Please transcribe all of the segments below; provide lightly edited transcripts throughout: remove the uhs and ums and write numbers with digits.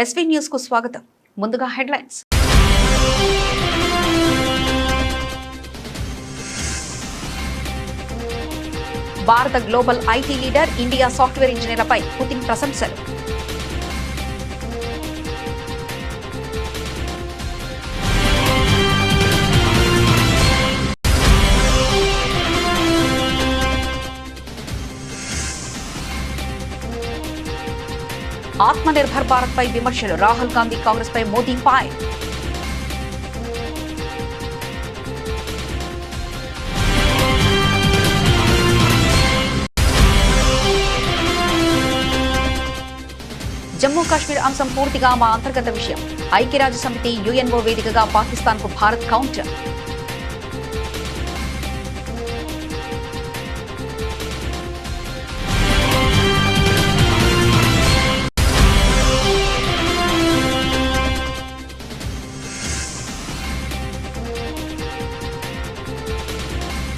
SV news కు స్వాగతం. ముందుగా హెడ్లైన్స్. భారత global IT leader, India software ఇంజనీర్లపై పుతిన్ ప్రశంసలు. ఆత్మనిర్భర్ భారత్ పై విమర్శలు. రాహుల్ గాంధీ, కాంగ్రెస్ పై మోదీ ఫైర్. జమ్మూ కాశ్మీర్ అంశం పూర్తిగా మా అంతర్గత విషయం. ఐక్యరాజ్య సమితి, యుఎన్ఓ వేదికగా పాకిస్తాన్ కు భారత్ కౌంటర్.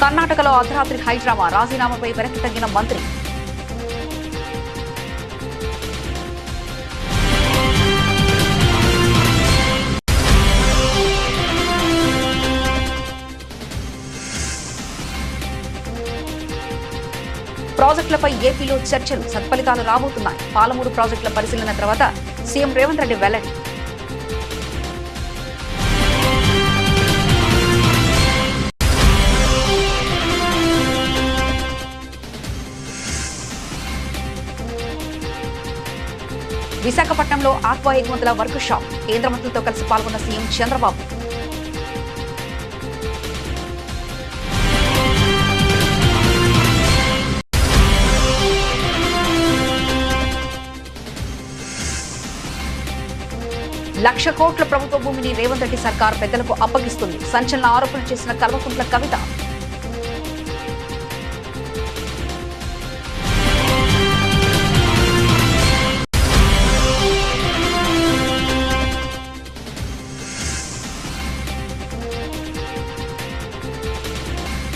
కర్ణాటకలో అర్ధరాత్రి హైడ్రామా. రాజీనామాపై వెనక్కి తగ్గిన మంత్రి. ప్రాజెక్టులపై ఏపీలో చర్చలు. సత్ఫలితాలు రాబోతున్నాయి. పాలమూరు ప్రాజెక్టుల పరిశీలన తర్వాత సీఎం రేవంత్ రెడ్డి వెల్లడి. విశాఖపట్నంలో ఆక్వా ఎగుమతుల వర్క్ షాప్. కేంద్ర మంత్రులతో కలిసి పాల్గొన్న సీఎం చంద్రబాబు. లక్ష కోట్ల ప్రభుత్వ భూమిని రేవంత్ రెడ్డి సర్కార్ పెద్దలకు అప్పగిస్తుంది. సంచలన ఆరోపణలు చేసిన కల్వకుంట్ల కవిత.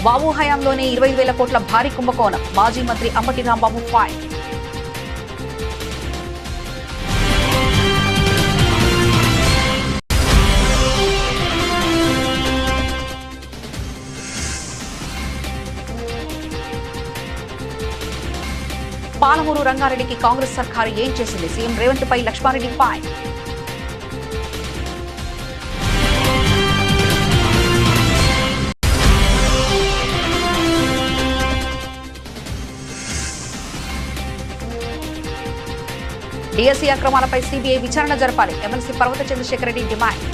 బాబు హయాంలోనే 20,000 కోట్ల భారీ కుంభకోణం. మాజీ మంత్రి అంబటి రాంబాబు ఫైర్. పాలమూరు రంగారెడ్డికి కాంగ్రెస్ సర్కారు ఏం చేసింది? సీఎం రేవంత్ పై లక్ష్మారెడ్డి ఫైర్. డిఎస్సీ అక్రమాలపై సిబిఐ విచారణ జరపాలి. MLC Parvatha Chandrasekhar Reddy demand.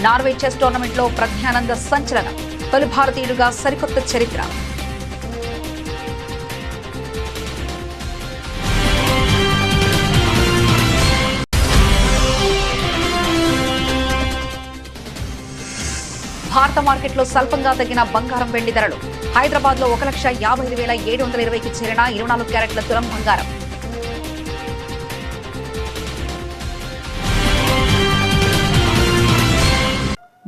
Norway chess tournament లో ప్రజ్ఞానంద సంచలనం. తొలి భారతీయుడుగా సరికొత్త చరిత్ర. భారత మార్కెట్లో స్వల్పంగా తగ్గిన బంగారం, వెండి ధరలు. హైదరాబాద్ లో 1,55,720కి చేరిన 24 క్యారెట్ల తులం బంగారం.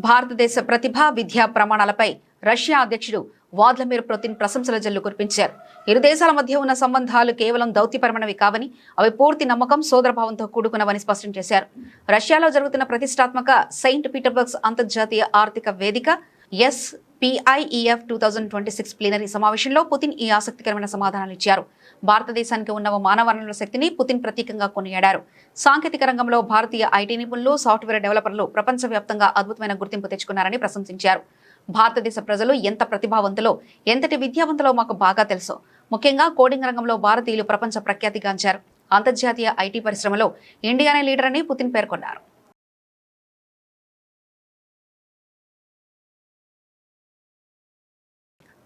భారతదేశ ప్రతిభ, విద్యా ప్రమాణాలపై రష్యా అధ్యక్షుడు వ్లాదిమిర్ పుతిన్ ప్రశంసల జల్లు కురిపించారు. ఇరు దేశాల మధ్య ఉన్న సంబంధాలు కేవలం దౌత్యపరమైనవి కావని, అవి పూర్తి నమ్మకం, సోదరభావంతో కూడుకున్నవని స్పష్టం చేశారు. రష్యాలో జరుగుతున్న ప్రతిష్టాత్మక సెయింట్ పీటర్స్బర్గ్ అంతర్జాతీయ ఆర్థిక వేదిక SPIEF 2026 ప్లీనరీ సమావేశంలో పుతిన్ ఈ ఆసక్తికరమైన సమాధానాలు ఇచ్చారు. భారతదేశానికి ఉన్న మానవ వనరుల శక్తిని పుతిన్ ప్రతీకంగా కొనియాడారు. సాంకేతిక రంగంలో భారతీయ ఐటీ నిపుణులు, సాఫ్ట్వేర్ డెవలపర్లు ప్రపంచవ్యాప్తంగా అద్భుతమైన గుర్తింపు తెచ్చుకున్నారని ప్రశంసించారు. భారతదేశ ప్రజలు ఎంత ప్రతిభావంతులో, ఎంతటి విద్యావంతులో మాకు బాగా తెలుసు. ముఖ్యంగా కోడింగ్ రంగంలో భారతీయులు ప్రపంచ ప్రఖ్యాతిగాంచారు. అంతర్జాతీయ ఐటీ పరిశ్రమలో ఇండియానే లీడర్ అని పుతిన్ పేర్కొన్నారు.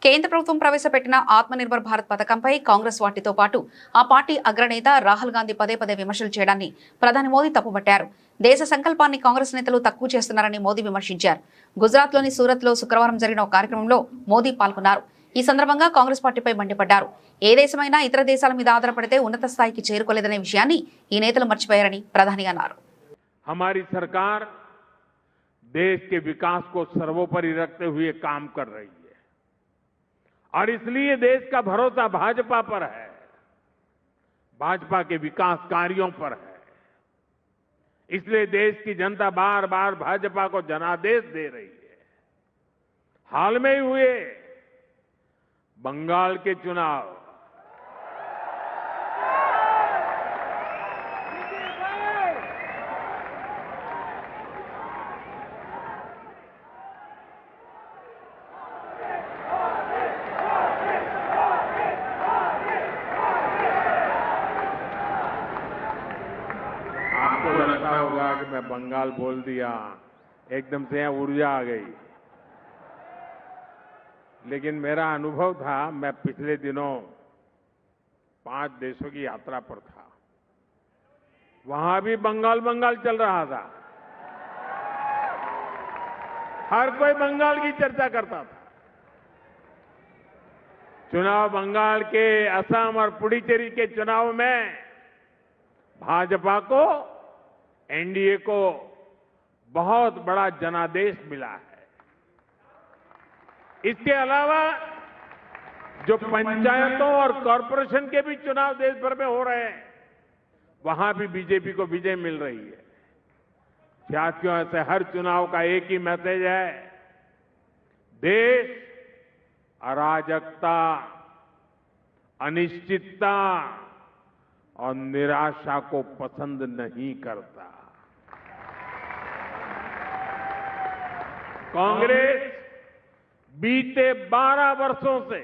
కేంద్ర ప్రభుత్వం ప్రవేశపెట్టిన ఆత్మనిర్భర్ భారత్ పథకంపై కాంగ్రెస్ వాటితో పాటు ఆ పార్టీ అగ్రనేత రాహుల్ గాంధీ పదే పదే విమర్శలు చేయడాన్ని ప్రధాని మోదీ తప్పుపట్టారు. దేశ సంకల్పాన్ని కాంగ్రెస్ నేతలు తక్కువ చేస్తున్నారని మోదీ విమర్శించారు. గుజరాత్లోని సూరత్లో శుక్రవారం జరిగిన ఒక కార్యక్రమంలో మోదీ పాల్గొన్నారు. ఈ సందర్భంగా కాంగ్రెస్ పార్టీపై మండిపడ్డారు. ఏ దేశమైనా ఇతర దేశాల మీద ఆధారపడితే ఉన్నత స్థాయికి చేరుకోలేదనే విషయాన్ని ఈ నేతలు మర్చిపోయారని ప్రధాని అన్నారు. हमारी सरकार देश के विकास को सर्वोपरि रखते हुए काम कर रही है और इसलिए देश का भरोसा भाजपा पर है, भाजपा के विकास कार्यों पर है। इसलिए देश की जनता बार बार भाजपा को जनादेश दे रही है। हाल में ही हुए बंगाल के चुनाव, आपको लगता होगा कि मैं बंगाल बोल दिया, एकदम से यहां ऊर्जा आ गई। लेकिन मेरा अनुभव था, मैं पिछले दिनों 5 देशों की यात्रा पर था, वहां भी बंगाल चल रहा था। हर कोई बंगाल की चर्चा करता था। चुनाव बंगाल के, असम और पुडुचेरी के चुनाव में भाजपा को, एनडीए को बहुत बड़ा जनादेश मिला है। इसके अलावा जो पंचायतों और कॉरपोरेशन के भी चुनाव देश भर में हो रहे हैं, वहां भी बीजेपी को विजय मिल रही है। साथियों, ऐसे हर चुनाव का एक ही मैसेज है, देश अराजकता, अनिश्चितता और निराशा को पसंद नहीं करता। कांग्रेस बीते 12 वर्षों से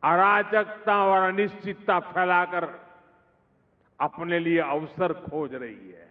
अराजकता और अनिश्चितता फैलाकर अपने लिए अवसर खोज रही है,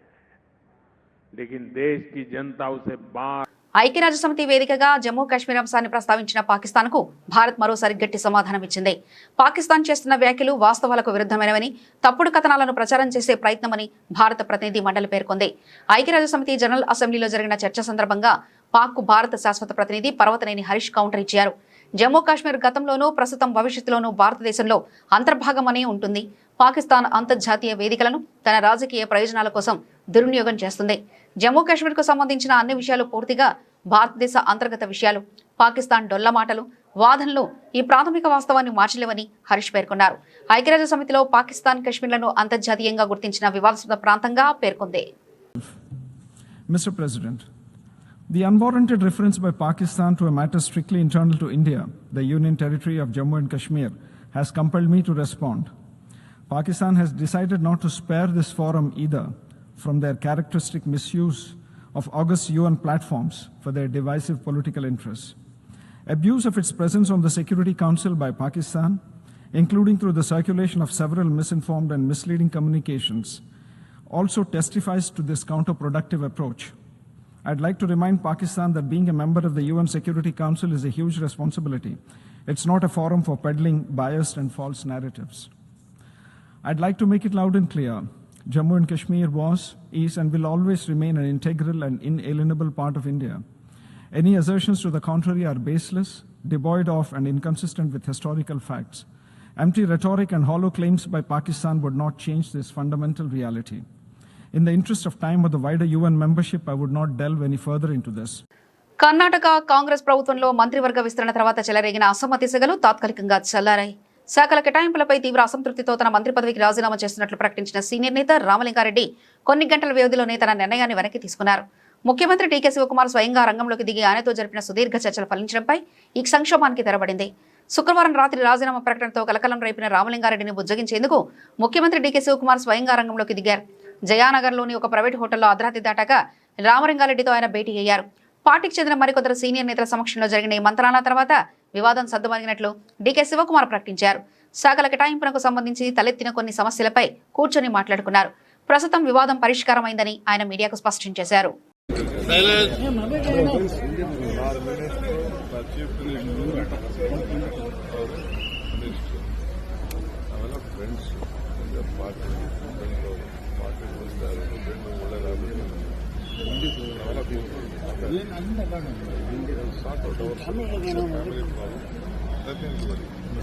लेकिन देश की जनता उसे बार ఐక్యరాజ్య సమితి వేదికగా జమ్మూ కాశ్మీర్ అంశాన్ని ప్రస్తావించిన పాకిస్తాన్కు భారత్ మరోసారి గట్టి సమాధానం ఇచ్చింది. పాకిస్తాన్ చేస్తున్న వ్యాఖ్యలు వాస్తవాలకు విరుద్ధమైనవని, తప్పుడు కథనాలను ప్రచారం చేసే ప్రయత్నమని భారత ప్రతినిధి మండలి పేర్కొంది. ఐక్యరాజ్య సమితి జనరల్ అసెంబ్లీలో జరిగిన చర్చ సందర్భంగా పాక్కు భారత శాశ్వత ప్రతినిధి పర్వతనేని హరీష్ కౌంటర్ ఇచ్చారు. జమ్మూ కాశ్మీర్ గతంలోనూ ప్రస్తుతం భవిష్యత్తులోనూ భారతదేశంలో అంతర్భాగమనే ఉంటుంది. పాకిస్తాన్ అంతర్జాతీయ వేదికలను తన రాజకీయ ప్రయోజనాల కోసం దుర్వినియోగం చేస్తుంది. జమ్మూ కాశ్మీర్ కు సంబంధించిన అన్ని విషయాలు పూర్తిగా భారతదేశ అంతర్గత విషయాలు. పాకిస్తాన్ డొల్ల మాటలు, వాదనలు ఈ ప్రాథమిక వాస్తవాన్ని మార్చలేవని హరీష్ పేర్కొన్నారు. ఐక్యరాజ్య సమితిలో పాకిస్తాన్ కశ్మీర్లను అంతర్జాతీయంగా గుర్తించిన వివాదాస్పద ప్రాంతంగా పేర్కొంది. Mr. President, the unwarranted reference by Pakistan to a matter strictly internal to India, the Union Territory of Jammu and Kashmir, has compelled me to respond. Pakistan has decided not to spare this forum either from their characteristic misuse of august UN platforms for their divisive political interests. Abuse of its presence on the Security Council by Pakistan, including through the circulation of several misinformed and misleading communications, also testifies to this counterproductive approach. I'd like to remind Pakistan that being a member of the UN Security Council is a huge responsibility. It's not a forum for peddling biased and false narratives. I'd like to make it loud and clear. Jammu and Kashmir was, is and will always remain an integral and inalienable part of India. Any assertions to the contrary are baseless, devoid of and inconsistent with historical facts. Empty rhetoric and hollow claims by Pakistan would not change this fundamental reality. In the interest of time or the wider UN membership, I would not delve any further into this. Karnataka Congress ప్రభుత్వంలో మంత్రివర్గ విస్తరణ తర్వాత చెలరేగిన అసమ్మతి సెగలు తాత్కాలికంగా చల్లారాయి. శాఖల కేటాయింపులపై తీవ్ర అసంతృప్తితో తన మంత్రి పదవికి రాజీనామా చేస్తున్నట్లు ప్రకటించిన సీనియర్ నేత రామలింగారెడ్డి కొన్ని గంటల వ్యవధిలోనే తన నిర్ణయాన్ని వెనక్కి తీసుకున్నారు. ముఖ్యమంత్రి డీకే శివకుమార్ స్వయంగా రంగంలోకి దిగి ఆయనతో జరిపిన సుదీర్ఘ చర్చలు ఫలించడంపై ఈ సంక్షోభానికి తెరబడింది. శుక్రవారం రాత్రి రాజీనామా ప్రకటనతో కలకలం రేపిన రామలింగారెడ్డిని బుజ్జగించేందుకు ముఖ్యమంత్రి డీకే శివకుమార్ స్వయంగా రంగంలోకి దిగారు. జయానగర్లోని ఒక ప్రైవేట్ హోటల్లో అర్ధరాత్రి దాటాక రామలింగారెడ్డితో ఆయన భేటీ అయ్యారు. పార్టీకి చెందిన మరికొందరు సీనియర్ నేతల సమక్షంలో జరిగిన ఈ మంత్రాల తర్వాత వివాదం సద్దుమణిగినట్లు డీకే శివకుమార్ ప్రకటించారు. శాఖల కేటాయింపునకు సంబంధించి తలెత్తిన కొన్ని సమస్యలపై కూర్చొని మాట్లాడుకున్నారు. ప్రస్తుతం వివాదం పరిష్కారమైందని ఆయన మీడియాకు స్పష్టం చేశారు.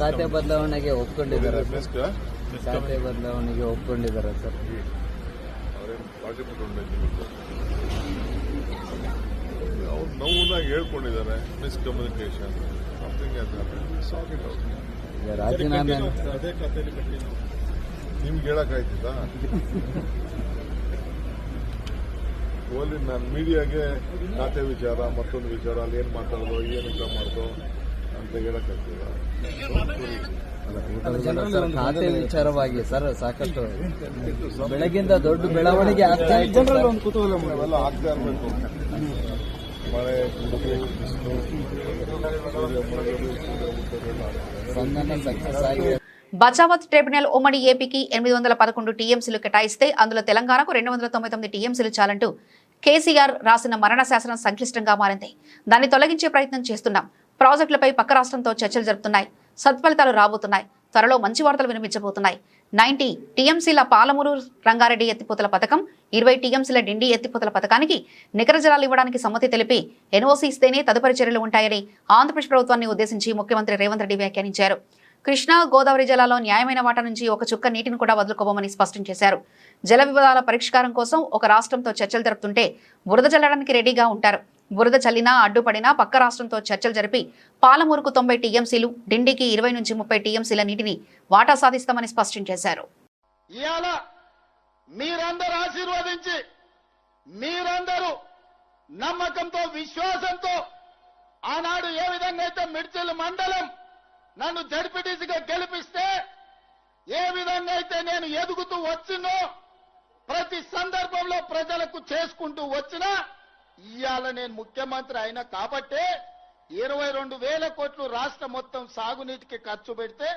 ಖಾತೆ ಬದಲಾವಣೆಗೆ ಒಪ್ಕೊಂಡಿದ್ದಾರೆ. ಖಾತೆ ಬದಲಾವಣೆಗೆ ಒಪ್ಕೊಂಡಿದ್ದಾರೆ ಸರ್. ಅವ್ರು ನೋವುನಾಗ ಹೇಳ್ಕೊಂಡಿದ್ದಾರೆ miscommunication something sort it out. ಅದೇ ಕಥೆಯಲ್ಲಿ ಕಂಟಿನ್ಯೂ ನಿಮ್ಗೆ ಹೇಳಕ್ಕಾಯ್ತಿದ್ದ ಓಲಿ ನಾನು ಮೀಡಿಯಾಗೆ ಖಾತೆ ವಿಚಾರ ಮತ್ತೊಂದು ವಿಚಾರ ಅಲ್ಲಿ ಏನು ಮಾತಾಡೋದು ಏನು ಮಾಡ್ದೋ ಅಂತ ಹೇಳಕ್ಕಾಗ್ತದ. ಖಾತೆ ವಿಚಾರವಾಗಿ ಸರ್ ಸಾಕಷ್ಟು ಬೆಳಗಿಂದ ದೊಡ್ಡ ಬೆಳವಣಿಗೆ ಆಗ್ತಾ ಇದೆ. ಅವೆಲ್ಲ ಆಗ್ತಾ ಇರಬೇಕು. ಮಳೆ ಬಿಸಿಲು ಸಂಧಾನ ಸಕ್ಸಸ್ ಆಗಿದೆ. బచావత్ ట్రిబ్యునల్ ఉమ్మడి ఏపీకి 811 టీఎంసీలు కేటాయిస్తే అందులో తెలంగాణకు 299 టీఎంసీలు చాలంటూ కేసీఆర్ రాసిన మరణ శాసనం సంక్లిష్టంగా మారింది. దాన్ని తొలగించే ప్రయత్నం చేస్తున్నాం. ప్రాజెక్టులపై పక్క రాష్ట్రంతో చర్చలు జరుపుతున్నాయి. సత్ఫలితాలు రాబోతున్నాయి. త్వరలో మంచి వార్తలు వినిపించబోతున్నాయి. 90 టీఎంసీల పాలమూరు రంగారెడ్డి ఎత్తిపోతల పథకం, 20 టీఎంసీల డిండి ఎత్తిపోతల పథకానికి నికర జలాలు ఇవ్వడానికి సమ్మతి తెలిపి ఎన్ఓసీ ఇస్తేనే తదుపరి చర్యలు ఉంటాయని ఆంధ్రప్రదేశ్ ప్రభుత్వాన్ని ఉద్దేశించి ముఖ్యమంత్రి రేవంత్ రెడ్డి వ్యాఖ్యానించారు. కృష్ణా గోదావరి జలాల్లో న్యాయమైన వాటా నుంచి ఒక చుక్క నీటిని కూడా వదులుకోబోమని స్పష్టం చేశారు. జల వివాదాల పరిష్కారం కోసం ఒక రాష్ట్రంతో చర్చలు జరుపుతుంటే బురద చల్లడానికి రెడీగా ఉంటారు. బురద చల్లినా అడ్డుపడినా పక్క రాష్ట్రంతో చర్చలు జరిపి పాలమూరుకు 90 టీఎంసీలు, డిండికి 20 నుంచి 30 టీఎంసీల నీటిని వాటా సాధిస్తామని స్పష్టం చేశారు. ఇవాళ మీరందరూ ఆశీర్వదించి మీరందరూ నమ్మకంతో విశ్వాసంతో ఆనాడు ఏ విధంగా అయితే మిడ్చల్ మండలం నన్ను జడ్పీటీసీగా గెలిపిస్తే ఏ విధంగా అయితే నేను ఎదుగుతూ వచ్చినో ప్రతి సందర్భంలో ప్రజలకు చేసుకుంటూ వచ్చినా ఇవాళ నేను ముఖ్యమంత్రి అయినా కాబట్టే 22,000 కోట్లు రాష్ట్రం మొత్తం సాగునీటికి ఖర్చు పెడితే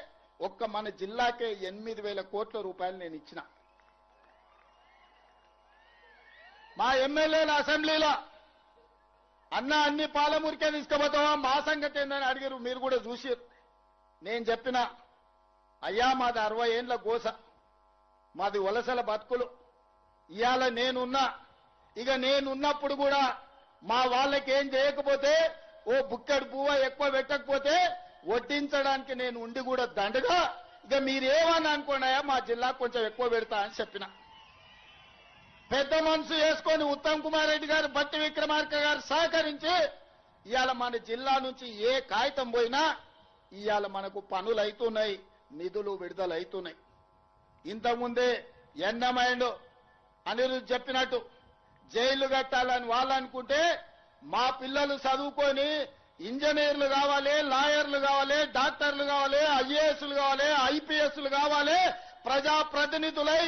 ఒక్క మన జిల్లాకే 8,000 కోట్ల రూపాయలు నేను ఇచ్చిన. మా ఎమ్మెల్యేల అసెంబ్లీలో అన్ని పాలమూరికే తీసుకుపోతావా మా సంగతి ఏందని అడిగారు. మీరు కూడా చూసారు. నేను చెప్పిన అయ్యా మాది 60 ఏండ్ల గోస, మాది వలసల బతుకులు. ఇవాళ నేనున్నా, ఇక నేనున్నప్పుడు కూడా మా వాళ్ళకి ఏం చేయకపోతే ఓ బుక్కడి పువ్వ ఎక్కువ పెట్టకపోతే వడ్డించడానికి నేను ఉండి కూడా దండగా ఇక మీరేమని అనుకున్నాయా మా జిల్లా కొంచెం ఎక్కువ పెడతా అని చెప్పిన. పెద్ద మనసు వేసుకొని ఉత్తమ్ కుమార్ రెడ్డి గారు, బట్టి విక్రమార్క గారు సహకరించి ఇవాళ మన జిల్లా నుంచి ఏ కాగితం పోయినా ఇవాళ మనకు పనులు అవుతున్నాయి, నిధులు విడుదల అవుతున్నాయి. ఇంతకుముందే ఎన్నమైండు అనిరుద్ధ్ చెప్పినట్టు జైలు కట్టాలని వాళ్ళు అనుకుంటే మా పిల్లలు చదువుకొని ఇంజనీర్లు కావాలి, లాయర్లు కావాలి, డాక్టర్లు కావాలి, ఐఏఎస్లు కావాలి, ఐపీఎస్లు కావాలి, ప్రజాప్రతినిధులై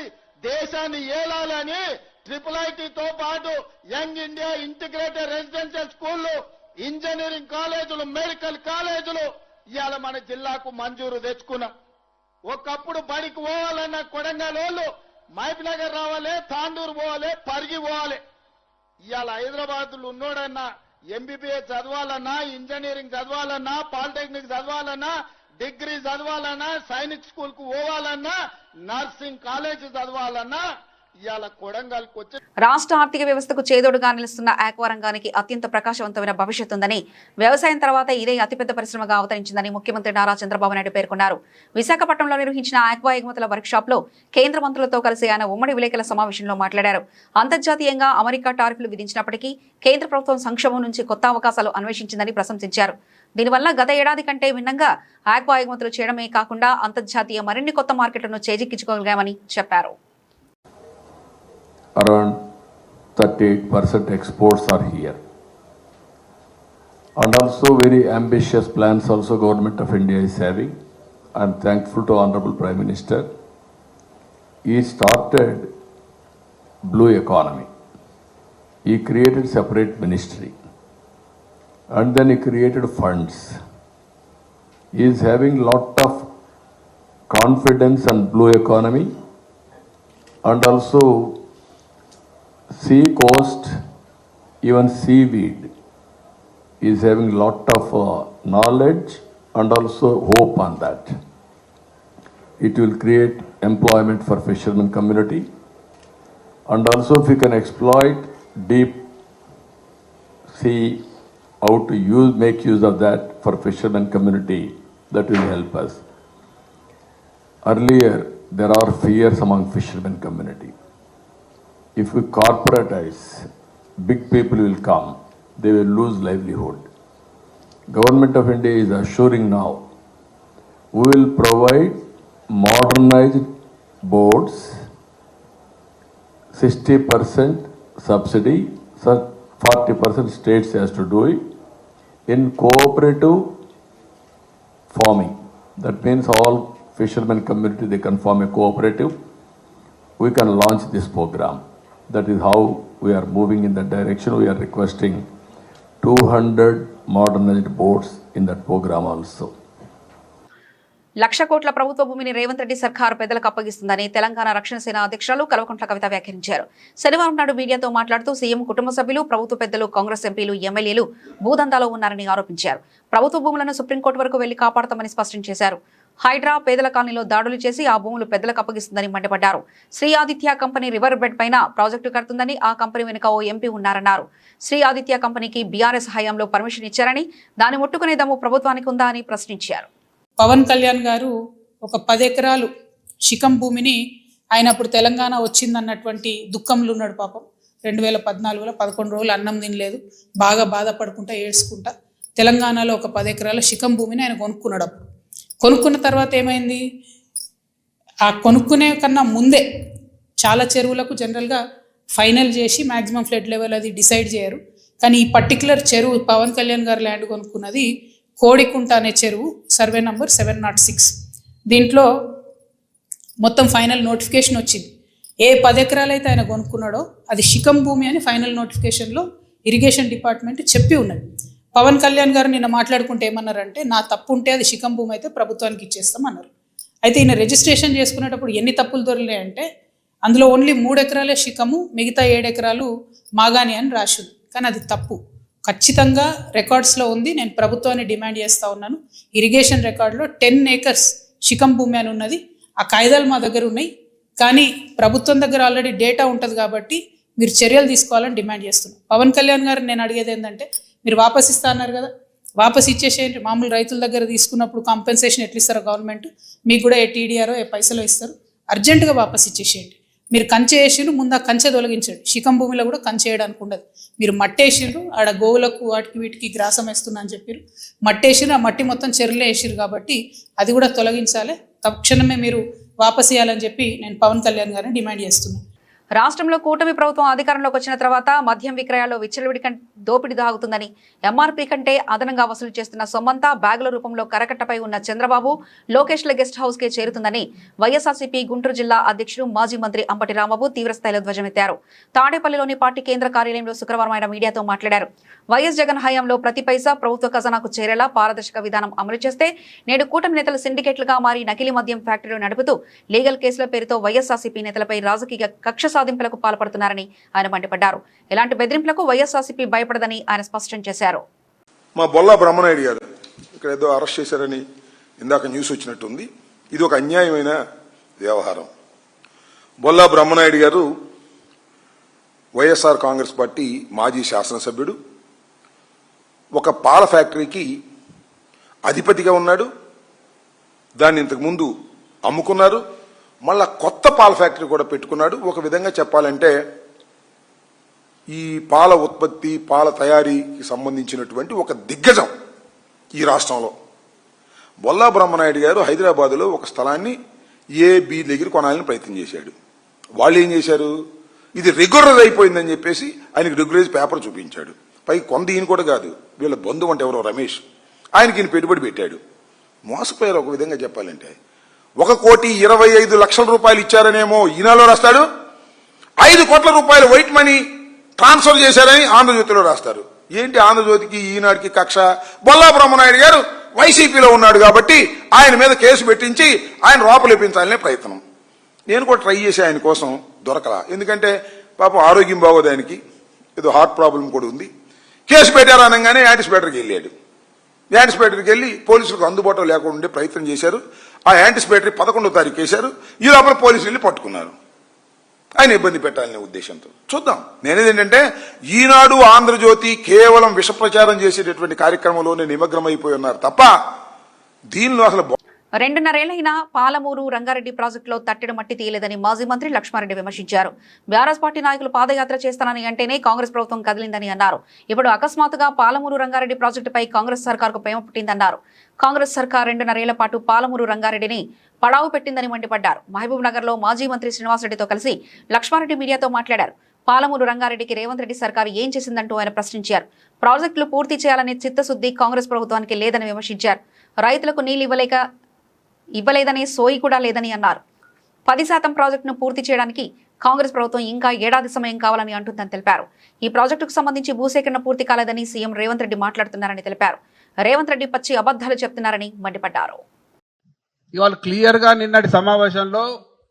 దేశాన్ని ఏలాలని IIITతో పాటు యంగ్ ఇండియా ఇంటిగ్రేటెడ్ రెసిడెన్షియల్ స్కూళ్లు, ఇంజనీరింగ్ కాలేజీలు, మెడికల్ కాలేజీలు ఇవాళ మన జిల్లాకు మంజూరు తెచ్చుకున్నాం. ఒకప్పుడు బడికి పోవాలన్న కొడంగల్ వాళ్ళు మహబూబ్నగర్ రావాలి, తాండూరు పోవాలి, పరిగి పోవాలి. ఇవాళ హైదరాబాద్లో ఉన్నోడన్నా ఎంబీబీఎస్ చదవాలన్నా, ఇంజనీరింగ్ చదవాలన్నా, పాలిటెక్నిక్ చదవాలన్నా, డిగ్రీ చదవాలన్నా, సైనిక్ స్కూల్ కు పోవాలన్నా, నర్సింగ్ కాలేజ్ చదవాలన్నా ఇవాళ కొడంగల్కి వచ్చి రాష్ట్ర ఆర్థిక వ్యవస్థకు చేదోడుగా నిలుస్తున్న ఆక్వా రంగానికి అత్యంత ప్రకాశవంతమైన భవిష్యత్తు ఉందని, వ్యవసాయం తర్వాత ఇదే అతిపెద్ద పరిశ్రమగా అవతరించిందని ముఖ్యమంత్రి నారా చంద్రబాబు నాయుడు పేర్కొన్నారు. విశాఖపట్నంలో నిర్వహించిన ఆక్వా ఎగుమతుల వర్క్షాప్ లో కేంద్ర మంత్రులతో కలిసి ఆయన ఉమ్మడి విలేకరుల సమావేశంలో మాట్లాడారు. అంతర్జాతీయంగా అమెరికా టారిఫ్లు విధించినప్పటికీ కేంద్ర ప్రభుత్వం సంక్షోభం నుంచి కొత్త అవకాశాలు అన్వేషించిందని ప్రశంసించారు. దీనివల్ల గత ఏడాది కంటే భిన్నంగా ఆక్వా ఎగుమతులు చేయడమే కాకుండా అంతర్జాతీయ మరిన్ని కొత్త మార్కెట్లను చేజిక్కించుకోగలిగామని చెప్పారు. Around 38% exports are here, and also very ambitious plans also government of India is having. I am thankful to Honorable Prime Minister. He started blue economy. He created separate ministry, and then he created funds. He is having lot of confidence on blue economy, and also sea coast, even seaweed, is having lot of knowledge and also hope on that. It will create employment for fishermen community, and also if we can exploit deep sea, how to make use of that for fishermen community, that will help us. Earlier there are fears among fishermen community. if we corporatize, big people will come, they will lose livelihood. Government of India is assuring now, we will provide modernized boards, 60% subsidy, 40% states has to do it, in cooperative farming. That means all fishermen community, they can form a cooperative. We can launch this program. That is how we are moving in that direction. We are requesting 200 modernized boats in that program also. 1,00,000 కోట్ల ప్రభుత్వ భూమిని రేవంత్ రెడ్డి సర్కార్ పెద్దలకు అప్పగిస్తుందని తెలంగాణ రక్షణ సేన అధ్యక్షులు కల్వకుంట్ల కవిత వ్యాఖ్యానించారు. శనివారం నాడు మీడియాతో మాట్లాడుతూ సీఎం కుటుంబ సభ్యులు, ప్రభుత్వ పెద్దలు, కాంగ్రెస్ ఎంపీలు, ఎమ్మెల్యేలు భూదందాలో ఉన్నారని ఆరోపించారు. ప్రభుత్వ భూములను సుప్రీంకోర్టు వరకు వెళ్లి కాపాడతామని స్పష్టం చేశారు. హైడ్రా పేదల కాలనీలో దాడులు చేసి ఆ భూములు పెద్దలకు అప్పగిస్తుందని మండిపడ్డారు. Sri Aditya company river bed పైన ప్రాజెక్టు కడుతుందని, ఆ కంపెనీ వెనుక ఓ ఎంపీ ఉన్నారన్నారు. శ్రీ ఆదిత్య కంపెనీకి బీఆర్ఎస్ హయాంలో పర్మిషన్ ఇచ్చారని, దాన్ని ముట్టుకునే దమ్ము ప్రభుత్వానికి ఉందా అని ప్రశ్నించారు. పవన్ కళ్యాణ్ గారు ఒక 10 ఎకరాలు శిఖం భూమిని ఆయన అప్పుడు తెలంగాణ వచ్చిందన్నటువంటి దుఃఖంలో ఉన్నాడు. పాపం 2014లో 11 రోజులు అన్నం తినలేదు, బాగా బాధపడుకుంటా ఏడ్చుకుంటా తెలంగాణలో ఒక 10 ఎకరాల శిఖం భూమిని ఆయన కొనుక్కున్నాడు. అప్పుడు కొనుక్కున్న తర్వాత ఏమైంది, ఆ కొనుక్కునే కన్నా ముందే చాలా చెరువులకు జనరల్గా ఫైనల్ చేసి మ్యాక్సిమం ఫ్లడ్ లెవెల్ అది డిసైడ్ చేయరు. కానీ ఈ పర్టికులర్ చెరువు పవన్ కళ్యాణ్ గారు ల్యాండ్ కొనుక్కున్నది కోడికుంట అనే చెరువు, సర్వే నంబర్ 706. దీంట్లో మొత్తం ఫైనల్ నోటిఫికేషన్ వచ్చింది. ఏ 10 ఎకరాలు అయితే ఆయన కొనుక్కున్నాడో అది శిఖం భూమి అని ఫైనల్ నోటిఫికేషన్లో ఇరిగేషన్ డిపార్ట్మెంట్ చెప్పి ఉన్నది. పవన్ కళ్యాణ్ గారు నిన్న మాట్లాడుకుంటే ఏమన్నారంటే, నా తప్పు ఉంటే అది శిఖం భూమి అయితే ప్రభుత్వానికి ఇచ్చేస్తాం అన్నారు. అయితే ఈయన రిజిస్ట్రేషన్ చేసుకునేటప్పుడు ఎన్ని తప్పులు దొరికినాయంటే, అందులో ఓన్లీ 3 ఎకరాలే శిఖము, మిగతా 7 ఎకరాలు మాగాని అని రాసింది. కానీ అది తప్పు, ఖచ్చితంగా రికార్డ్స్లో ఉంది. నేను ప్రభుత్వాన్ని డిమాండ్ చేస్తూ ఉన్నాను. ఇరిగేషన్ రికార్డులో 10 acres శిఖం భూమి అని ఉన్నది. ఆ కాయిదాలు మా దగ్గర ఉన్నాయి. కానీ ప్రభుత్వం దగ్గర ఆల్రెడీ డేటా ఉంటుంది కాబట్టి మీరు చర్యలు తీసుకోవాలని డిమాండ్ చేస్తున్నాను. పవన్ కళ్యాణ్ గారు నేను అడిగేది ఏంటంటే, మీరు వాపస్ ఇస్తా అన్నారు కదా, వాపస్ ఇచ్చేసేయండి. మామూలు రైతుల దగ్గర తీసుకున్నప్పుడు కాంపెన్సేషన్ ఎట్లా ఇస్తారో గవర్నమెంట్, మీకు కూడా ఏ టీడీఆరో ఏ పైసలు ఇస్తారు, అర్జెంటుగా వాపస్ ఇచ్చేసేయండి. మీరు కంచె వేసిండ్రు, ముందు ఆ కంచె తొలగించండి. శిఖం భూమిలో కూడా కంచె వేయడానికి ఉండదు. మీరు మట్టేసిండ్రు, ఆడ గోవులకు వాటికి వీటికి గ్రాసం వేస్తున్నా అని చెప్పారు. మట్టేసిండ్రు, ఆ మట్టి మొత్తం చెరువులే వేసిరు కాబట్టి అది కూడా తొలగించాలి. తక్షణమే మీరు వాపస్ ఇవ్వాలని చెప్పి నేను పవన్ కళ్యాణ్ గారిని డిమాండ్ చేస్తున్నాను. రాష్ట్రంలో కూటమి ప్రభుత్వం అధికారంలోకి వచ్చిన తర్వాత మద్యం విక్రయాల్లో విచ్చలవిడి దోపిడీ దాగుతుందని, ఎంఆర్పీ కంటే అదనంగా వసూలు చేస్తున్న సొమ్మంతా బ్యాగుల రూపంలో కరకట్టపై ఉన్న చంద్రబాబు, లోకేష్ల గెస్ట్ హౌస్ కే చేరుతుందని వైఎస్ఆర్సీపీ గుంటూరు జిల్లా అధ్యక్షుడు మాజీ మంత్రి అంబటి రాంబాబు తీవ్రస్థాయిలో ధ్వజమెత్తారు. తాడేపల్లిలోని పార్టీ కేంద్ర కార్యాలయంలో శుక్రవారం ఆయన మీడియాతో మాట్లాడారు. వైఎస్ జగన్ హయాంలో ప్రతి పైసా ప్రభుత్వ ఖజానాకు చేరేలా పారదర్శక విధానం అమలు చేస్తే, నేడు కూటమి నేతలు సిండికేట్లుగా మారి నకిలీ మద్యం ఫ్యాక్టరీలు నడుపుతూ లీగల్ కేసుల పేరుతో వైఎస్ఆర్సీపీ నేతలపై రాజకీయ కక్ష సాధింపులకు పాల్పడుతున్నారని ఆయన మండిపడ్డారు. ఎలాంటి బెదిరింపులకు వైఎస్ఆర్సీపీ భయపడదని ఆయన స్పష్టం చేశారు. మా బొల్లా బ్రహ్మనాయుడు గారు ఇక్కడ ఏదో అరెస్ట్ చేశారని ఇందాక న్యూస్ వచ్చినట్టుంది. ఇది ఒక అన్యాయమైన వ్యవహారం. బొల్లా బ్రహ్మనాయుడు గారు వైఎస్ఆర్ కాంగ్రెస్ పార్టీ మాజీ శాసనసభ్యుడు, ఒక పాల ఫ్యాక్టరీకి అధిపతిగా ఉన్నాడు. దాన్ని ఇంతకుముందు అమ్ముకున్నారు, మళ్ళా కొత్త పాల ఫ్యాక్టరీ కూడా పెట్టుకున్నాడు. ఒక విధంగా చెప్పాలంటే ఈ పాల ఉత్పత్తి, పాల తయారీకి సంబంధించినటువంటి ఒక దిగ్గజం ఈ రాష్ట్రంలో. బొల్లా బ్రహ్మనాయుడు గారు హైదరాబాదులో ఒక స్థలాన్ని బి దగ్గర కొనాలని ప్రయత్నం చేశాడు. వాళ్ళు ఏం చేశారు, ఇది రెగ్యులరైజ్ అయిపోయిందని చెప్పేసి ఆయనకి రెగ్యులరైజ్ పేపర్ చూపించాడు. పైకి కొంత ఈయన కూడా కాదు, వీళ్ళ బంధువు అంటే ఎవరో రమేష్, ఆయనకి ఈయన పెట్టుబడి పెట్టాడు. మోసపోయారు. ఒక విధంగా చెప్పాలంటే 1,25,00,000 రూపాయలు ఇచ్చారనేమో ఈనాలో రాస్తాడు, 5 కోట్ల రూపాయలు వైట్ మనీ ట్రాన్స్ఫర్ చేశారని ఆంధ్రజ్యోతిలో రాస్తారు. ఏంటి ఆంధ్రజ్యోతికి ఈనాడికి కక్ష? బొల్లా బ్రహ్మనాయుడు గారు వైసీపీలో ఉన్నాడు కాబట్టి ఆయన మీద కేసు పెట్టించి ఆయన లోపలిపించాలనే ప్రయత్నం. నేను కూడా ట్రై చేసి ఆయన కోసం దొరకలా. ఎందుకంటే పాపం ఆరోగ్యం బాగోదు, ఆయనకి ఏదో హార్ట్ ప్రాబ్లం కూడా ఉంది. కేసు పెట్టారు అనగానే యాంటిసిపేటర్కి వెళ్ళాడు. యాంటిసిపేటర్కి వెళ్ళి పోలీసులకు అందుబాటులో లేకుండా ఉండే ప్రయత్నం చేశారు. ఆ యాంటిసిపేటరీ 11వ తారీఖు వేశారు. ఈ లోపల పోలీసులు వెళ్ళి పట్టుకున్నారు. ఆయన ఇబ్బంది పెట్టాలనే ఉద్దేశంతో. చూద్దాం. నేనేదేంటంటే ఈనాడు, ఆంధ్రజ్యోతి కేవలం విష ప్రచారం చేసేటటువంటి కార్యక్రమంలోనే నిమగ్నమైపోయి ఉన్నారు తప్ప దీనిలో అసలు 2.5 ఏళ్లైనా పాలమూరు రంగారెడ్డి ప్రాజెక్టులో తట్టెడు మట్టి తీయలేదని మాజీ మంత్రి లక్ష్మారెడ్డి విమర్శించారు. బీఆర్ఎస్ పార్టీ నాయకులు పాదయాత్ర చేస్తానని అంటేనే కాంగ్రెస్ ప్రభుత్వం కదిలిందని అన్నారు. ఇప్పుడు అకస్మాత్తుగా పాలమూరు రంగారెడ్డి ప్రాజెక్టుపై కాంగ్రెస్ సర్కారుకు ప్రేమ పుట్టిందన్నారు. కాంగ్రెస్ సర్కార్ 2.5 ఏళ్ల పాటు పాలమూరు రంగారెడ్డిని పడావు పెట్టిందని మండిపడ్డారు. మహబూబ్ నగర్ లో మాజీ మంత్రి శ్రీనివాసరెడ్డితో కలిసి లక్ష్మారెడ్డి మీడియాతో మాట్లాడారు. పాలమూరు రంగారెడ్డికి రేవంత్ రెడ్డి సర్కారు ఏం చేసిందంటూ ఆయన ప్రశ్నించారు. ప్రాజెక్టులు పూర్తి చేయాలనే చిత్తశుద్ధి కాంగ్రెస్ ప్రభుత్వానికి లేదని విమర్శించారు. రైతులకు నీళ్లు ఇవ్వలేదనే సోయి కూడా లేదని అన్నారు. 10% ప్రాజెక్టును పూర్తి చేయడానికి కాంగ్రెస్ ప్రభుత్వం ఇంకా ఏడాది సమయం కావాలని అంటుందని తెలిపారు. ఈ ప్రాజెక్టుకు సంబంధించి భూసేకరణ పూర్తి కాలేదని సీఎం రేవంత్ రెడ్డి మాట్లాడుతున్నారని తెలిపారు. రేవంత్ రెడ్డి పచ్చి అబద్ధాలు చెప్తున్నారని మండిపడ్డారు. ఇవాళ క్లియర్ గా నిన్నటి సమావేశంలో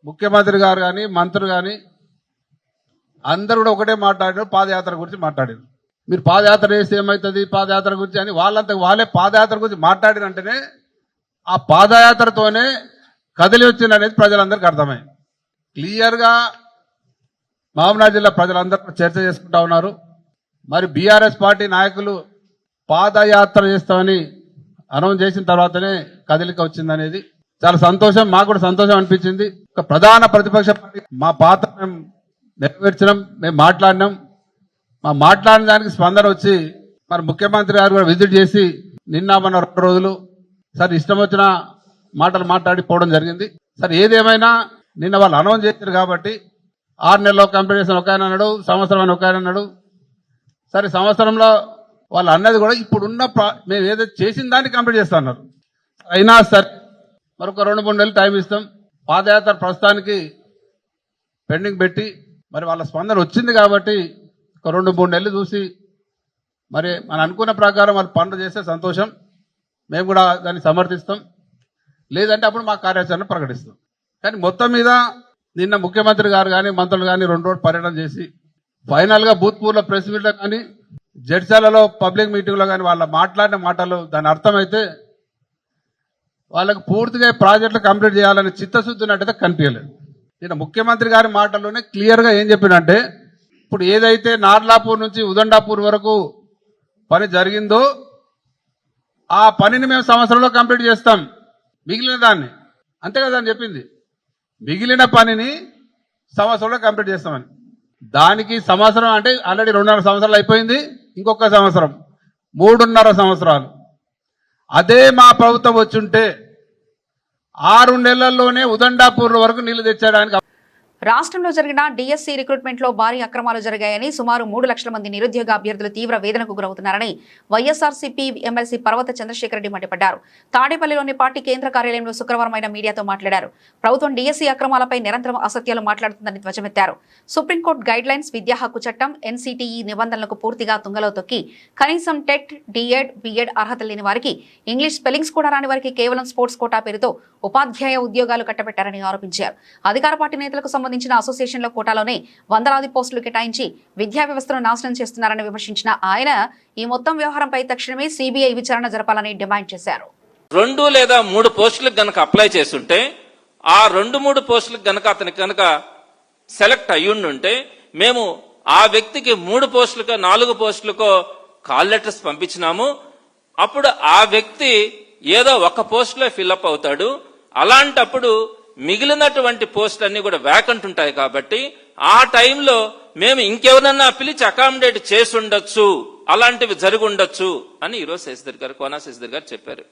ముఖ్యమంత్రి గారు కానీ మంత్రులు కానీ అందరూ కూడా ఒకటే మాట్లాడారు, పాదయాత్ర గురించి మాట్లాడారు. మీరు పాదయాత్ర చేస్తే ఏమవుతుంది పాదయాత్ర గురించి అని వాళ్ళే పాదయాత్ర గురించి మాట్లాడినంటేనే ఆ పాదయాత్రతోనే కదిలి వచ్చింది అనేది ప్రజలందరికీ అర్థమైంది. క్లియర్ గా మహబూబ్నగర్ జిల్లా ప్రజలందరూ చర్చ చేసుకుంటా ఉన్నారు. మరి బీఆర్ఎస్ పార్టీ నాయకులు పాదయాత్ర చేస్తామని అనౌన్స్ చేసిన తర్వాతనే కదిలిక వచ్చిందనేది చాలా సంతోషం, మాకు కూడా సంతోషం అనిపించింది. ఒక ప్రధాన ప్రతిపక్ష పార్టీ మా పాత్ర మేము నెరవేర్చినాం, మేము మాట్లాడినాం. మా మాట్లాడిన దానికి స్పందన వచ్చి మరి ముఖ్యమంత్రి గారు కూడా విజిట్ చేసి నిన్న మన 2 రోజులు సార్ ఇష్టం వచ్చిన మాటలు మాట్లాడి పోవడం జరిగింది. సార్ ఏదేమైనా నిన్న వాళ్ళు అనౌన్స్ చేశారు కాబట్టి 6 నెలల్లో కంప్లీట్ చేసిన ఒక ఆయన అన్నాడు, సంవత్సరం అని ఒక ఆయన అన్నాడు. సరే సంవత్సరంలో వాళ్ళు అన్నది కూడా ఇప్పుడున్న మేము ఏదైతే చేసిన దాన్ని కంప్లీట్ చేస్తా అన్నారు. అయినా సరే మరొక 2-3 నెలలు టైం ఇస్తాం. పాదయాత్ర ప్రస్తుతానికి పెండింగ్ పెట్టి మరి వాళ్ళ స్పందన వచ్చింది కాబట్టి ఒక 2-3 నెలలు చూసి మరి మనం అనుకున్న ప్రకారం వాళ్ళు పనులు చేస్తే సంతోషం, మేము కూడా దాన్ని సమర్థిస్తాం. లేదంటే అప్పుడు మా కార్యాచరణ ప్రకటిస్తాం. కానీ మొత్తం మీద నిన్న ముఖ్యమంత్రి గారు కానీ మంత్రులు కానీ 2 రోజులు పర్యటన చేసి ఫైనల్ గా భూత్పూర్లో ప్రెస్ మీట్లో కానీ జడ్చాలలో పబ్లిక్ మీటింగ్ లో కానీ వాళ్ళ మాట్లాడిన మాటలు దాని అర్థమైతే వాళ్ళకు పూర్తిగా ప్రాజెక్టులు కంప్లీట్ చేయాలని చిత్తశుద్ధి ఉన్నట్టయితే కనిపించలేదు. నిన్న ముఖ్యమంత్రి గారి మాటల్లోనే క్లియర్ గా ఏం చెప్పినంటే ఇప్పుడు ఏదైతే నార్లాపూర్ నుంచి ఉదండాపూర్ వరకు పని జరిగిందో ఆ పనిని మేము సంవత్సరంలో కంప్లీట్ చేస్తాం, మిగిలిన దాన్ని అంతే కదా అని చెప్పింది. మిగిలిన పనిని సంవత్సరంలో కంప్లీట్ చేస్తామని. దానికి సంవత్సరం అంటే ఆల్రెడీ 2.5 సంవత్సరాలు అయిపోయింది, ఇంకొక సంవత్సరం 3.5 సంవత్సరాలు. అదే మా ప్రభుత్వం వచ్చుంటే 6 నెలల్లోనే ఉదండాపూర్ వరకు నీళ్లు తెచ్చడానికి. రాష్ట్రంలో జరిగిన డిఎస్సీ రిక్రూట్మెంట్ లో భారీ అక్రమాలు జరిగాయని సుమారు 3 లక్షల మంది నిరుద్యోగ అభ్యర్థులు తీవ్ర వేదనకు గురవుతున్నారని వైఎస్ఆర్సీపీ ఎమ్మెల్సీ పర్వత చంద్రశేఖర్ రెడ్డి మండిపడ్డారు. తాడేపల్లిలోని పార్టీ కేంద్ర కార్యాలయంలో శుక్రవారం ఆయన మీడియాతో మాట్లాడారు. ప్రభుత్వం డిఎస్సీ అక్రమాలపై నిరంతరం అసత్యాలు మాట్లాడుతుందని ధ్వజమెత్తారు. సుప్రీంకోర్టు గైడ్ లైన్స్, విద్యా హక్కు చట్టం, ఎన్సీటీఈ నిబంధనలకు పూర్తిగా తుంగలో తొక్కి కనీసం టెట్, డిఎడ్, బిఎడ్ అర్హత లేని వారికి, ఇంగ్లీష్ స్పెల్లింగ్స్ కూడా రాని వారికి కేవలం స్పోర్ట్స్ కోటా పేరుతో ఉపాధ్యాయ ఉద్యోగాలు కట్టబెట్టారని ఆరోపించారు. అధికార పార్టీ నేతలకు సంబంధించిన అసోసియేషన్ల కోటాలోనే వందలాది పోస్టులు కేటాయించి విద్యా వ్యవస్థను నాశనం చేస్తున్నారని విమర్శించిన ఆయన ఈ మొత్తం వ్యవహారంపై తక్షణమే సిబిఐ విచారణ జరపాలని డిమాండ్ చేశారు. 2 లేదా 3 పోస్టులకు గనక అప్లై చేస్తుంటే ఆ 2-3 పోస్టులకు గనక అతనికి గనక సెలెక్ట్ అయ్యుండుంటే మేము ఆ వ్యక్తికి 3 పోస్టులకో 4 పోస్టులకో కాల్ లెటర్స్ పంపించినాము. అప్పుడు ఆ వ్యక్తి ఏదో ఒక పోస్టులో ఫిల్అప్ అవుతాడు. అలాంటప్పుడు మిగిలినటువంటి పోస్టులన్నీ కూడా వ్యాకెంట్ ఉంటాయి కాబట్టి ఆ టైంలో మేము ఇంకెవరన్నా పిలిచి అకామిడేట్ చేసి ఉండొచ్చు, అలాంటివి జరిగి ఉండొచ్చు అని ఈరోజు శశిధర్ గారు, కోనా శశిధర్ గారు చెప్పారు.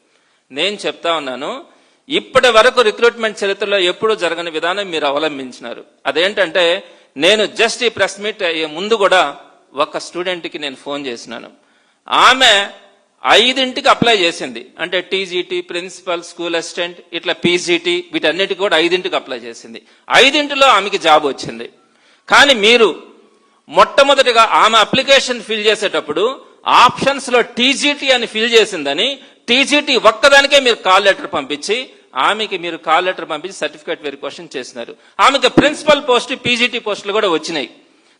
నేను చెప్తా ఉన్నాను, ఇప్పటి వరకు రిక్రూట్మెంట్ చరిత్రలో ఎప్పుడూ జరగని విధానం మీరు అవలంబించినారు. అదేంటంటే నేను జస్ట్ ఈ ప్రెస్ మీట్ అయ్యే ముందు కూడా ఒక స్టూడెంట్ కి నేను ఫోన్ చేసినాను. ఆమె 5ంటికి అప్లై చేసింది. అంటే టీజీటీ, ప్రిన్సిపల్, స్కూల్ అసిస్టెంట్, ఇట్లా పీజీటీ వీటన్నిటికి కూడా 5ంటికి అప్లై చేసింది. 5ంటిలో ఆమెకి జాబ్ వచ్చింది. కానీ మీరు మొట్టమొదటిగా ఆమె అప్లికేషన్ ఫిల్ చేసేటప్పుడు ఆప్షన్స్ లో టీజీటీ అని ఫిల్ చేసిందని టీజీటీ ఒక్కదానికే మీరు కాల్ లెటర్ పంపించి ఆమెకి మీరు కాల్ లెటర్ పంపించి సర్టిఫికేట్ వెరిఫికేషన్ చేసినారు. ఆమెకి ప్రిన్సిపల్ పోస్ట్, పీజీటీ పోస్టులు కూడా వచ్చినాయి.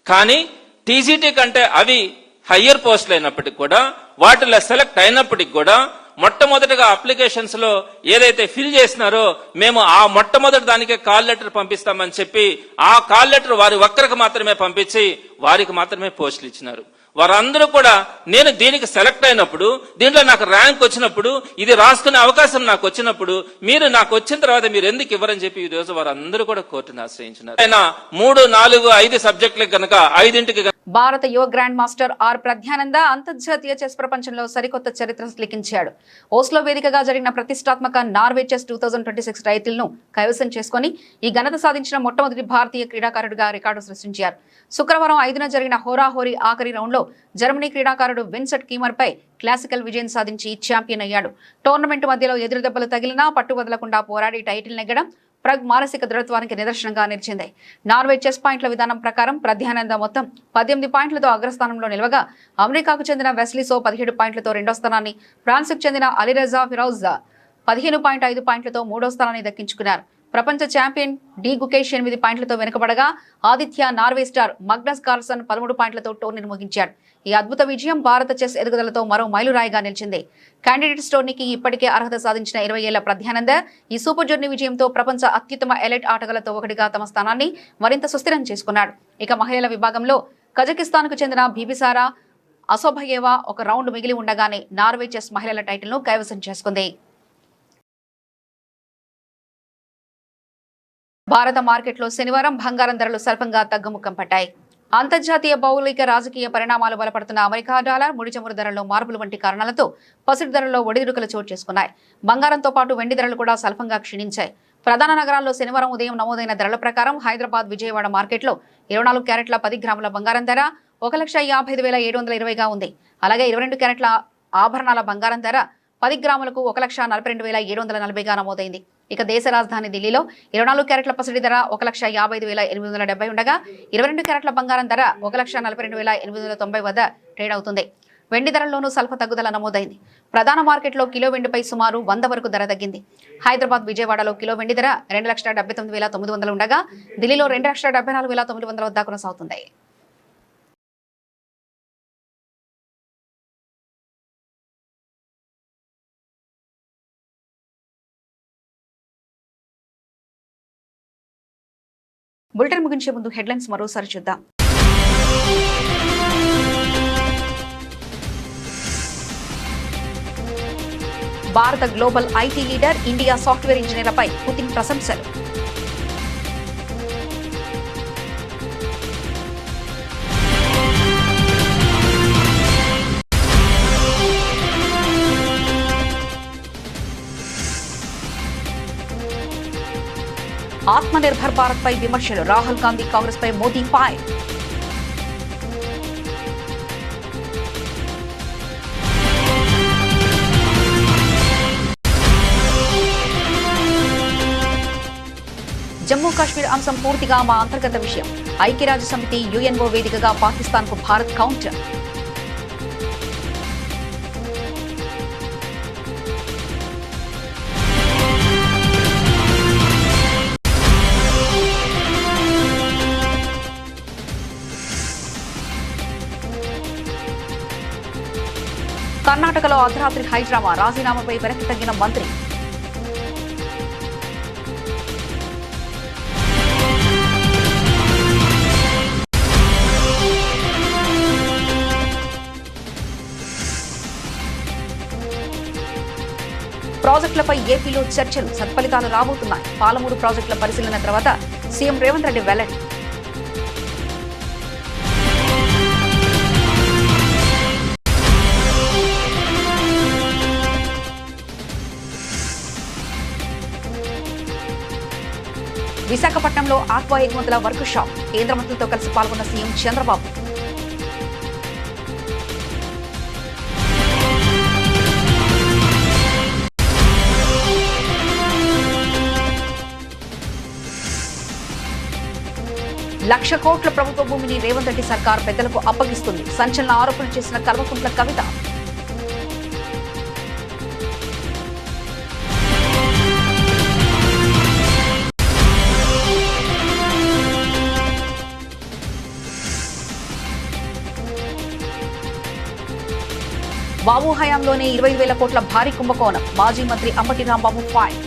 కానీ టీజీటీ కంటే అవి హయ్యర్ పోస్టులు అయినప్పటికి కూడా వాటిలో సెలెక్ట్ అయినప్పటికి కూడా మొట్టమొదటిగా అప్లికేషన్స్ లో ఏదైతే ఫిల్ చేసినారో మేము ఆ మొట్టమొదటి దానికే కాల్ లెటర్ పంపిస్తామని చెప్పి ఆ కాల్ లెటర్ వారి ఒక్కరికి మాత్రమే పంపించి వారికి మాత్రమే పోస్టులు ఇచ్చినారు. వారందరూ కూడా నేను దీనికి సెలెక్ట్ అయినప్పుడు, దీంట్లో నాకు ర్యాంక్ వచ్చినప్పుడు, ఇది రాసుకునే అవకాశం నాకు వచ్చినప్పుడు, మీరు నాకు వచ్చిన తర్వాత మీరు ఎందుకు ఇవ్వరని చెప్పి ఈ రోజు వారందరూ కూడా కోర్టును ఆశ్రయించినారు. ఆయన 3, 4, 5 సబ్జెక్టులకు గనక 5ంటికి భారత యువ గ్రాండ్ మాస్టర్ ఆర్ ప్రజ్ఞానంద అంతర్జాతీయ చెస్ ప్రపంచంలో సరికొత్త చరిత్ర లిఖించాడు. ఓస్లో వేదికగా జరిగిన ప్రతిష్టాత్మక నార్వే చెస్ 2026 టైటిల్ను కైవసం చేసుకుని ఈ ఘనత సాధించిన మొట్టమొదటి భారతీయ క్రీడాకారుడిగా రికార్డు సృష్టించారు. శుక్రవారం 5న జరిగిన హోరాహోరీ ఆఖరి రౌండ్లో జర్మనీ క్రీడాకారుడు విన్సెంట్ కీమర్ పై క్లాసికల్ విజయం సాధించి ఛాంపియన్ అయ్యాడు. టోర్నమెంట్ మధ్యలో ఎదురు దెబ్బలు తగిలినా పట్టు వదలకుండా పోరాడి టైటిల్ నెగ్గడం ప్రగ్ మానసిక దృఢత్వానికి నిదర్శనంగా నిలిచింది. నార్వే చెస్ పాయింట్ల విధానం ప్రకారం ప్రజ్ఞానంద మొత్తం 18 పాయింట్లతో అగ్రస్థానంలో నిలవగా, అమెరికాకు చెందిన వెస్లీసో 17 పాయింట్లతో రెండో స్థానాన్ని, ఫ్రాన్స్కు చెందిన అలీరజా ఫిరౌజ్ 15.5 పాయింట్లతో మూడో స్థానాన్ని దక్కించుకున్నారు. ప్రపంచ ఛాంపియన్ డి గుకేష్ 8 పాయింట్లతో వెనుకబడగా, ఆదిత్య నార్వే స్టార్ మగ్నస్ కార్ల్సన్ 13 పాయింట్లతో టోర్నీని ముగించాడు. ఈ అద్భుత విజయం భారత చెస్ ఎదుగుదలతో మరో మైలురాయిగా నిలిచింది. క్యాండిడేట్స్ టోర్నీకి ఇప్పటికే అర్హత సాధించిన 20 ఏళ్ల ప్రజ్ఞానంద ఈ సూపర్ జోర్నీ విజయంతో ప్రపంచ అత్యుత్తమ ఎలైట్ ఆటగాళ్లతో ఒకటిగా తమ స్థానాన్ని మరింత సుస్థిరం చేసుకున్నాడు. ఇక మహిళల విభాగంలో కజకిస్తాన్కు చెందిన బీబిసారా అసోభయేవా ఒక రౌండ్ మిగిలి ఉండగానే నార్వే చెస్ మహిళల టైటిల్ను కైవసం చేసుకుంది. భారత మార్కెట్లో శనివారం బంగారం ధరలు స్వల్పంగా తగ్గుముఖం పట్టాయి. అంతర్జాతీయ భౌగోళిక రాజకీయ పరిణామాలు బలపడుతున్న అమెరికా డాలర్, ముడి చమురు ధరల్లో మార్పులు వంటి కారణాలతో పసిడి ధరల్లో ఒడిదుడుకులు చోటు చేసుకున్నాయి. బంగారంతో పాటు వెండి ధరలు కూడా స్వల్పంగా క్షీణించాయి. ప్రధాన నగరాల్లో శనివారం ఉదయం నమోదైన ధరల ప్రకారం హైదరాబాద్, విజయవాడ మార్కెట్లో 24 క్యారెట్ల 10 గ్రాముల బంగారం ధర 1,55,720గా ఉంది. అలాగే 22 క్యారెట్ల ఆభరణాల బంగారం ధర 10 గ్రాములకు 1,42,740గా నమోదైంది. ఇక దేశ రాజధాని ఢిల్లీలో 24 క్యారెట్ల పసిడి ధర 1,55,870 ఉండగా, 22 క్యారెట్ల బంగారం ధర 1,42,890 వద్ద ట్రేడ్ అవుతుంది. వెండి ధరల్లోనూ స్వల్ప తగ్గుదల నమోదైంది. ప్రధాన మార్కెట్లో కిలో వెండిపై సుమారు 100 వరకు ధర తగ్గింది. హైదరాబాద్, విజయవాడలో కిలో వెండి ధర 2,79,900 ఉండగా, ఢిల్లీలో 2,74,900 వద్ద కొనసాగుతుంది. బులెటిన్ ముగించే ముందు హెడ్లైన్స్ మరోసారి చూద్దాం. భారత global IT leader, India software ఇంజనీర్లపై పుతిన్ ప్రశంసలు. ఆత్మనిర్భర్ భారత్ పై విమర్శలు, రాహుల్ గాంధీ కాంగ్రెస్ పై మోదీ ఫైర్. జమ్మూ కాశ్మీర్ అంశం పూర్తిగా మా అంతర్గత విషయం. ఐక్యరాజ్య సమితి, యుఎన్ఓ వేదికగా పాకిస్తాన్కు భారత్ కౌంటర్. కర్ణాటకలో అర్ధరాత్రి హైడ్రామా, రాజీనామాపై వెనక్కి తగ్గిన మంత్రి. ప్రాజెక్టులపై ఏపీలో చర్చలు, సత్ఫలితాలు రాబోతున్నాయి. పాలమూరు ప్రాజెక్టుల పరిశీలన తర్వాత సీఎం రేవంత్ రెడ్డి వెల్లడి. విశాఖపట్నంలో ఆక్వా ఎగుమతుల వర్క్ షాప్, కేంద్ర మంత్రులతో కలిసి పాల్గొన్న సీఎం చంద్రబాబు. లక్ష కోట్ల ప్రభుత్వ భూమిని రేవంత్ రెడ్డి సర్కార్ పెద్దలకు అప్పగిస్తుంది. సంచలన ఆరోపణలు చేసిన కల్వకుంట్ల కవిత. బాబు హయాంలోనే 25,000 కోట్ల భారీ కుంభకోణం, మాజీ మంత్రి అంబటి రాంబాబు ఫైర్.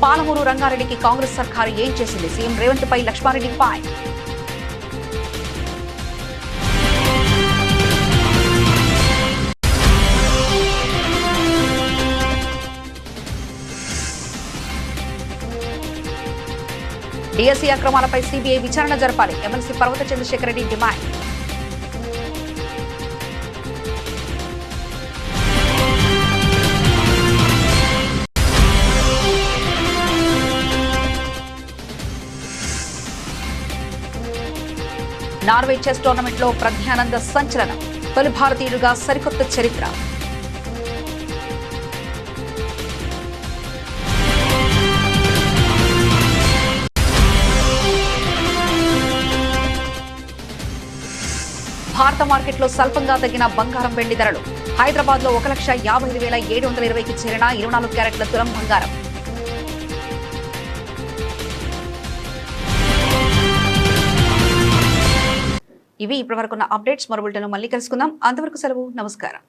పాలమూరు రంగారెడ్డికి కాంగ్రెస్ సర్కారు ఏం చేసింది? సీఎం రేవంత్ పై లక్ష్మారెడ్డి ఫైర్. డిఎస్సీ అక్రమాలపై సిబిఐ విచారణ జరపాలి. MLC Parvatha Chandrasekhar Reddy demand. Norway chess టోర్నమెంట్లో ప్రజ్ఞానంద సంచలనం. తొలి భారతీయుడిగా సరికొత్త చరిత్ర. భారత మార్కెట్లో స్వల్పంగా తగ్గిన బంగారం వెండి ధరలు. హైదరాబాద్ లో 1,55,720కి చేరిన 24 క్యారెట్ల తులం బంగారం. ఇవి ఇప్పటివరకున్న అప్డేట్స్. మరో బులెటిన్లో మళ్ళీ కలుసుకుందాం. అంతవరకు సెలవు. నమస్కారం.